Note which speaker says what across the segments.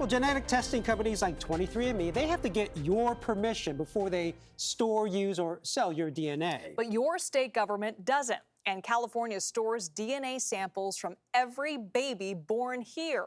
Speaker 1: Well, genetic testing companies like 23andMe, they have to get your permission before they store, use, or sell your DNA.
Speaker 2: But your state government doesn't. And California stores DNA samples from every baby born here.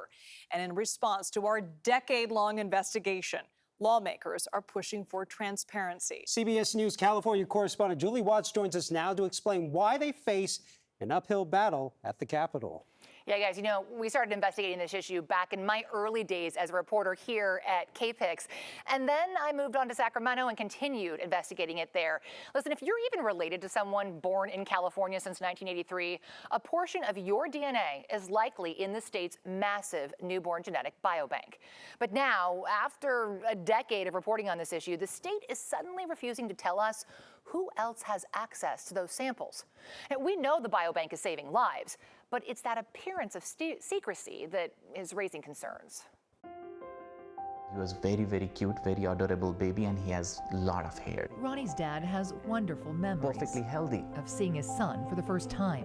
Speaker 2: And in response to our decade-long investigation, lawmakers are pushing for transparency.
Speaker 1: CBS News California correspondent Julie Watts joins us now to explain why they face an uphill battle at the Capitol.
Speaker 3: Yeah, guys, you know, we started investigating this issue back in my early days as a reporter here at KPIX. And then I moved on to Sacramento and continued investigating it there. Listen, if you're even related to someone born in California since 1983, a portion of your DNA is likely in the state's massive newborn genetic biobank. But now, after a decade of reporting on this issue, the state is suddenly refusing to tell us who else has access to those samples. Now, we know the biobank is saving lives, but it's that appearance of secrecy that is raising concerns.
Speaker 4: He was very, very cute, very adorable baby, and he has a lot of hair.
Speaker 5: Ronnie's dad has wonderful memories
Speaker 4: Perfectly healthy.
Speaker 5: of seeing his son for the first time.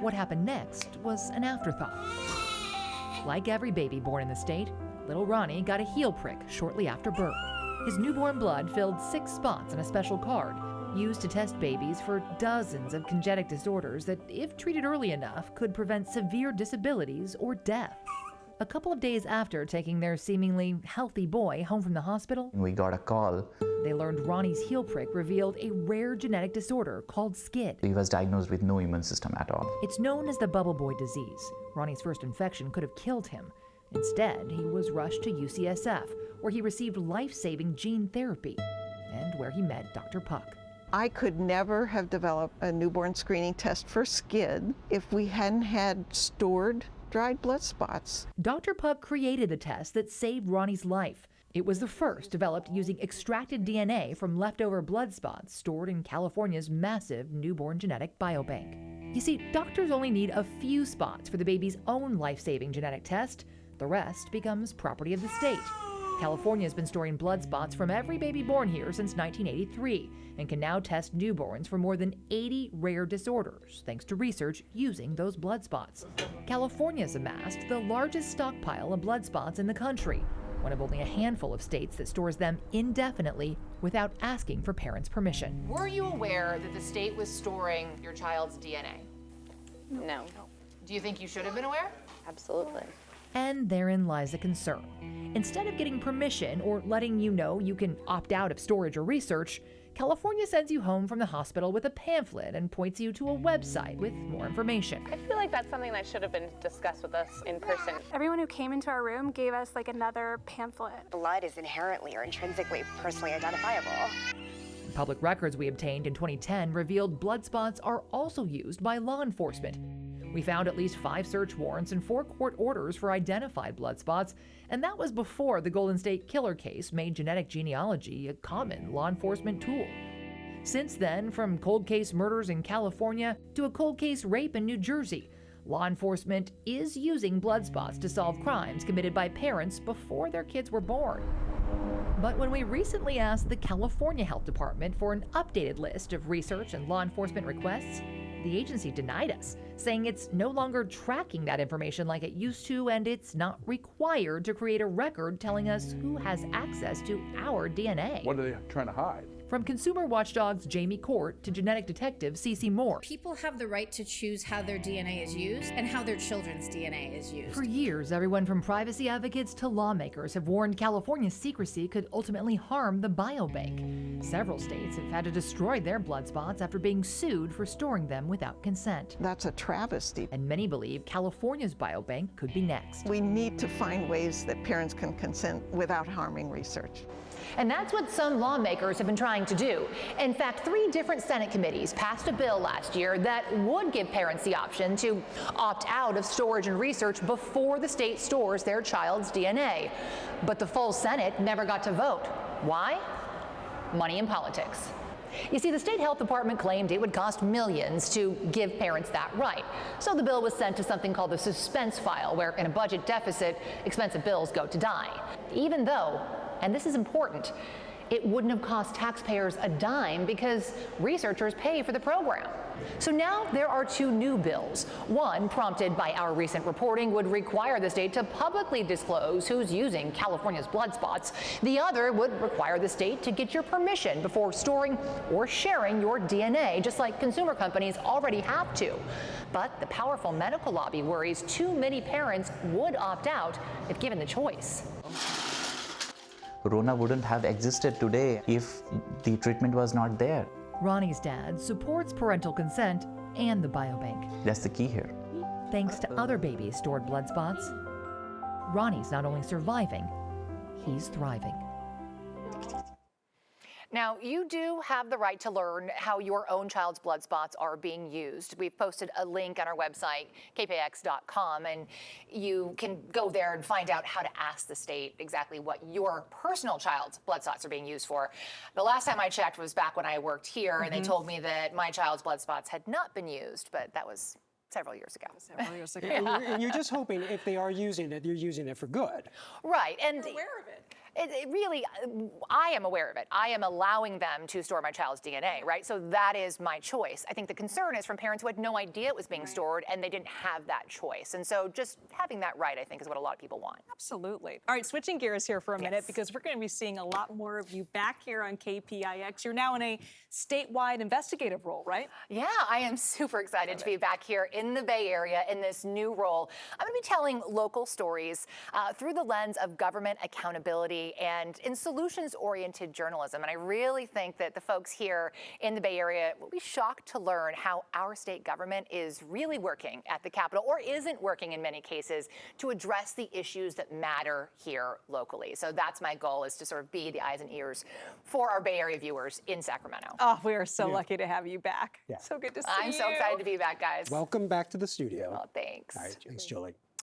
Speaker 5: What happened next was an afterthought. Like every baby born in the state, little Ronnie got a heel prick shortly after birth. His newborn blood filled 6 spots on a special card used to test babies for dozens of congenital disorders that, if treated early enough, could prevent severe disabilities or death. A couple of days after taking their seemingly healthy boy home from the hospital,
Speaker 4: We got a call.
Speaker 5: they learned Ronnie's heel prick revealed a rare genetic disorder called SCID.
Speaker 4: He was diagnosed with no immune system at all.
Speaker 5: It's known as the bubble boy disease. Ronnie's first infection could have killed him. Instead, he was rushed to UCSF, where he received life-saving gene therapy and where he met Dr. Puck.
Speaker 6: I could never have developed a newborn screening test for SCID if we hadn't had stored dried blood spots.
Speaker 5: Dr. Puck created the test that saved Ronnie's life. It was the first developed using extracted DNA from leftover blood spots stored in California's massive newborn genetic biobank. You see, doctors only need a few spots for the baby's own life-saving genetic test. The rest becomes property of the state. California has been storing blood spots from every baby born here since 1983 and can now test newborns for more than 80 rare disorders thanks to research using those blood spots. California has amassed the largest stockpile of blood spots in the country, one of only a handful of states that stores them indefinitely without asking for parents' permission.
Speaker 3: Were you aware that the state was storing your child's DNA?
Speaker 7: No,
Speaker 3: Do you think you should have been aware?
Speaker 7: absolutely.
Speaker 5: And therein lies the concern. Instead of getting permission or letting you know you can opt out of storage or research, California sends you home from the hospital with a pamphlet and points you to a website with more information.
Speaker 7: I feel like that's something that should have been discussed with us in person.
Speaker 8: Everyone who came into our room gave us like another pamphlet.
Speaker 9: Blood is inherently or intrinsically personally identifiable.
Speaker 5: Public records we obtained in 2010 revealed blood spots are also used by law enforcement. We found at least 5 search warrants and 4 court orders for identified blood spots, and that was before the Golden State Killer case made genetic genealogy a common law enforcement tool. Since then, from cold case murders in California to a cold case rape in New Jersey, law enforcement is using blood spots to solve crimes committed by parents before their kids were born. But when we recently asked the California Health Department for an updated list of research and law enforcement requests, the agency denied us, saying it's no longer tracking that information like it used to, and it's not required to create a record telling us who has access to our DNA.
Speaker 10: What are they trying to hide?
Speaker 5: From consumer watchdogs Jamie Court to genetic detective Cece Moore.
Speaker 11: People have the right to choose how their DNA is used and how their children's DNA is used.
Speaker 5: For years, everyone from privacy advocates to lawmakers have warned California's secrecy could ultimately harm the biobank. Several states have had to destroy their blood spots after being sued for storing them without consent.
Speaker 6: That's a travesty.
Speaker 5: And many believe California's biobank could be next.
Speaker 6: We need to find ways that parents can consent without harming research.
Speaker 3: And that's what some lawmakers have been trying to do. In fact, 3 different Senate committees passed a bill last year that would give parents the option to opt out of storage and research before the state stores their child's DNA. But the full Senate never got to vote. Why? Money in politics. You see, the state health department claimed it would cost millions to give parents that right. So the bill was sent to something called the suspense file, where in a budget deficit, expensive bills go to die. Even though, and this is important, it wouldn't have cost taxpayers a dime because researchers pay for the program. So now there are two new bills. One, prompted by our recent reporting, would require the state to publicly disclose who's using California's blood spots. The other would require the state to get your permission before storing or sharing your DNA, just like consumer companies already have to. But the powerful medical lobby worries too many parents would opt out if given the choice.
Speaker 4: Rona wouldn't have existed today if the treatment was not there.
Speaker 5: Ronnie's dad supports parental consent and the biobank.
Speaker 4: That's the key here.
Speaker 5: Thanks to other babies' stored blood spots, Ronnie's not only surviving, he's thriving.
Speaker 3: Now, you do have the right to learn how your own child's blood spots are being used. We've posted a link on our website, kpix.com, and you can go there and find out how to ask the state exactly what your personal child's blood spots are being used for. The last time I checked was back when I worked here, and they told me that my child's blood spots had not been used, but that was several years ago.
Speaker 2: Several years ago.
Speaker 1: And you're just hoping if they are using it, you're using it for good.
Speaker 3: Right. And
Speaker 2: You're aware of it.
Speaker 3: It really, I am aware of it. I am allowing them to store my child's DNA, right? So that is my choice. I think the concern is from parents who had no idea it was being stored and they didn't have that choice. And so just having that right, I think, is what a lot of people want.
Speaker 2: Absolutely. All right, switching gears here for a minute because we're going to be seeing a lot more of you back here on KPIX. You're now in a statewide investigative role, right?
Speaker 3: Yeah, I am super excited to be back here in the Bay Area in this new role. I'm going to be telling local stories through the lens of government accountability and in solutions-oriented journalism. And I really think that the folks here in the Bay Area will be shocked to learn how our state government is really working at the Capitol, or isn't working in many cases, to address the issues that matter here locally. So that's my goal, is to sort of be the eyes and ears for our Bay Area viewers in Sacramento.
Speaker 2: Oh, we are so lucky to have you back.
Speaker 1: Yeah.
Speaker 2: So good to see you.
Speaker 3: I'm so excited to be back, guys.
Speaker 1: Welcome back to the studio.
Speaker 3: Oh, thanks.
Speaker 1: All right, thanks, Julie.